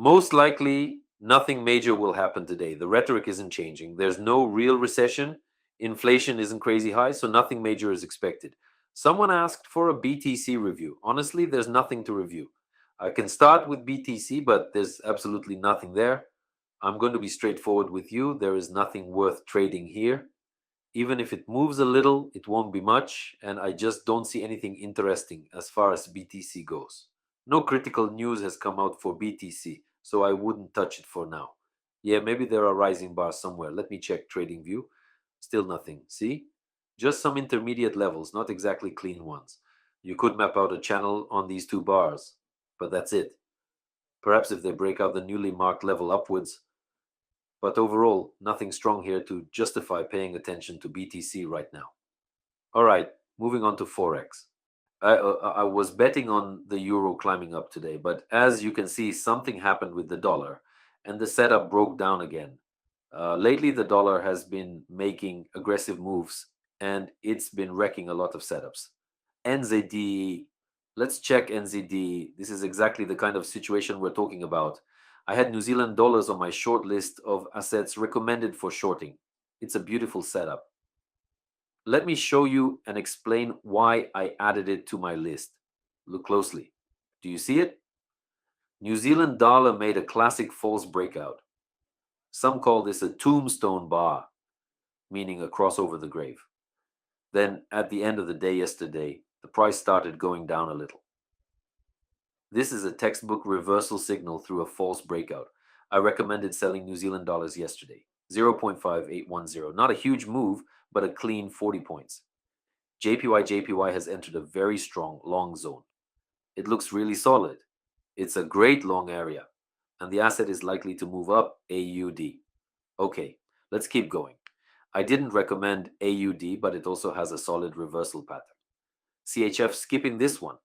Most likely, nothing major will happen today. The rhetoric isn't changing. There's no real recession. Inflation isn't crazy high, so nothing major is expected. Someone asked for a BTC review. Honestly, there's nothing to review. I can start with BTC, but there's absolutely nothing there. I'm going to be straightforward with you. There is nothing worth trading here. Even if it moves a little, it won't be much, and I just don't see anything interesting as far as BTC goes. No critical news has come out for BTC, so I wouldn't touch it for now. Yeah, maybe there are rising bars somewhere. Let me check TradingView. Still nothing. See? Just some intermediate levels, not exactly clean ones. You could map out a channel on these two bars, but that's it. Perhaps if they break out the newly marked level upwards, but overall, nothing strong here to justify paying attention to BTC right now. All right, moving on to Forex. I was betting on the euro climbing up today, but as you can see, something happened with the dollar and the setup broke down again. Lately, the dollar has been making aggressive moves and it's been wrecking a lot of setups. NZD, let's check NZD. This is exactly the kind of situation we're talking about. I had New Zealand dollars on my short list of assets recommended for shorting. It's a beautiful setup. Let me show you and explain why I added it to my list. Look closely. Do you see it? New Zealand dollar made a classic false breakout. Some call this a tombstone bar, meaning a cross over the grave. Then, at the end of the day yesterday, the price started going down a little. This is a textbook reversal signal through a false breakout. I recommended selling New Zealand dollars yesterday. 0.5810. Not a huge move, but a clean 40 points. JPY has entered a very strong long zone. It looks really solid. It's a great long area, and the asset is likely to move up AUD. Okay, let's keep going. I didn't recommend AUD, but it also has a solid reversal pattern. CHF skipping this one.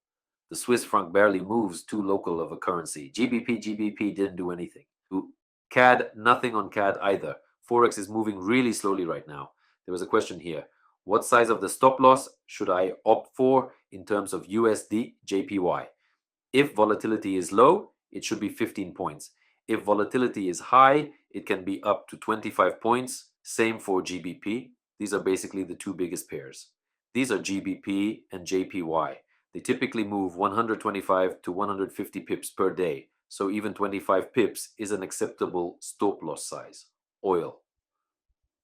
The Swiss franc barely moves too local of a currency. GBP didn't do anything. CAD, nothing on CAD either. Forex is moving really slowly right now. There was a question here. What size of the stop loss should I opt for in terms of USD JPY? If volatility is low, it should be 15 points. If volatility is high, it can be up to 25 points. Same for GBP. These are basically the two biggest pairs. These are GBP and JPY. They typically move 125 to 150 pips per day, so even 25 pips is an acceptable stop loss size. Oil.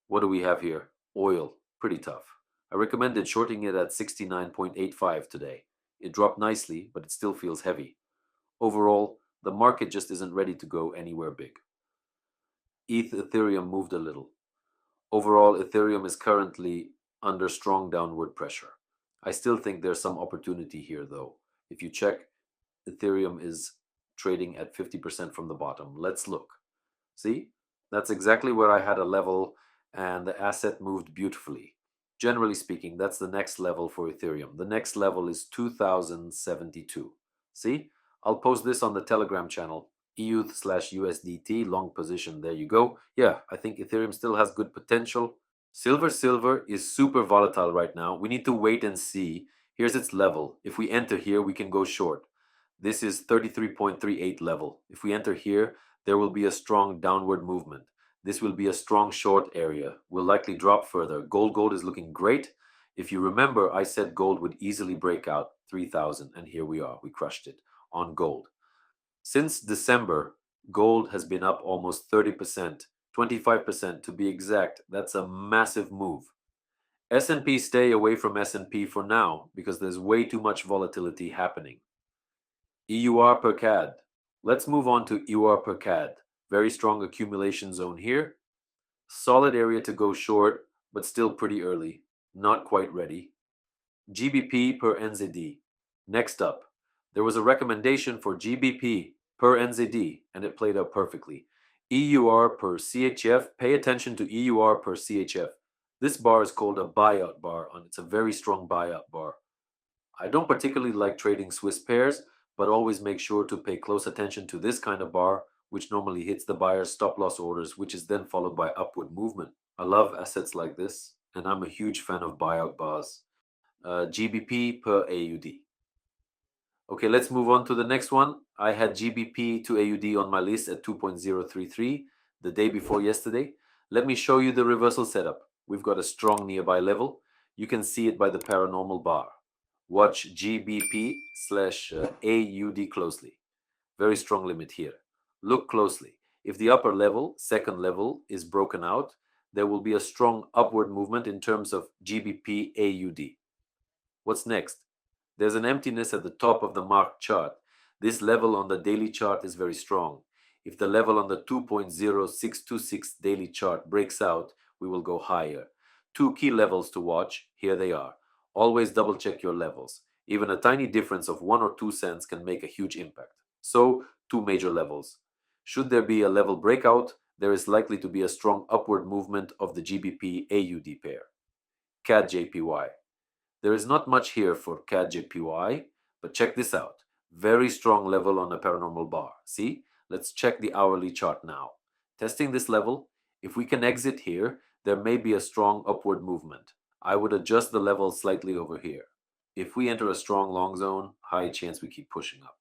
What do we have here? Oil. Pretty tough. I recommended shorting it at 69.85 today. It dropped nicely, but it still feels heavy. Overall, the market just isn't ready to go anywhere big. Ethereum moved a little. Overall, Ethereum is currently under strong downward pressure. I still think there's some opportunity here, though. If you check, Ethereum is trading at 50% from the bottom. Let's look. See? That's exactly where I had a level, and the asset moved beautifully. Generally speaking, that's the next level for Ethereum. The next level is 2072. See? I'll post this on the Telegram channel, EUth/USDT, long position. There you go. Yeah, I think Ethereum still has good potential. Silver is super volatile right now. We need to wait and see. Here's its level. If we enter here, we can go short. This is 33.38 level. If we enter here, there will be a strong downward movement. This will be a strong short area. Will likely drop further. Gold is looking great. If you remember, I said gold would easily break out 3,000, and here we are. We crushed it on gold. Since December, gold has been up almost 30%, 25% to be exact. That's a massive move. S&P, stay away from S&P for now because there's way too much volatility happening. EUR per CAD. Let's move on to EUR per CAD. Very strong accumulation zone here. Solid area to go short, but still pretty early. Not quite ready. GBP per NZD. Next up, there was a recommendation for GBP per NZD, and it played out perfectly. EUR per CHF. Pay attention to EUR per CHF. This bar is called a buyout bar, and it's a very strong buyout bar. I don't particularly like trading Swiss pairs, but always make sure to pay close attention to this kind of bar, which normally hits the buyer's stop loss orders, which is then followed by upward movement. I love assets like this, and I'm a huge fan of buyout bars. GBP per AUD. Okay, let's move on to the next one. I had GBP to AUD on my list at 2.033 the day before yesterday. Let me show you the reversal setup. We've got a strong nearby level. You can see it by the paranormal bar. Watch GBP slash AUD closely. Very strong limit here. Look closely. If the upper level, second level, is broken out, there will be a strong upward movement in terms of GBP AUD. What's next? There's an emptiness at the top of the marked chart. This level on the daily chart is very strong. If the level on the 2.0626 daily chart breaks out, we will go higher. Two key levels to watch. Here they are. Always double check your levels. Even a tiny difference of 1 or 2 cents can make a huge impact. So, two major levels. Should there be a level breakout, there is likely to be a strong upward movement of the GBP AUD pair. CAD JPY. There is not much here for CAD JPY, but check this out. Very strong level on a paranormal bar. See? Let's check the hourly chart now. Testing this level, if we can exit here, there may be a strong upward movement. I would adjust the level slightly over here. If we enter a strong long zone, high chance we keep pushing up.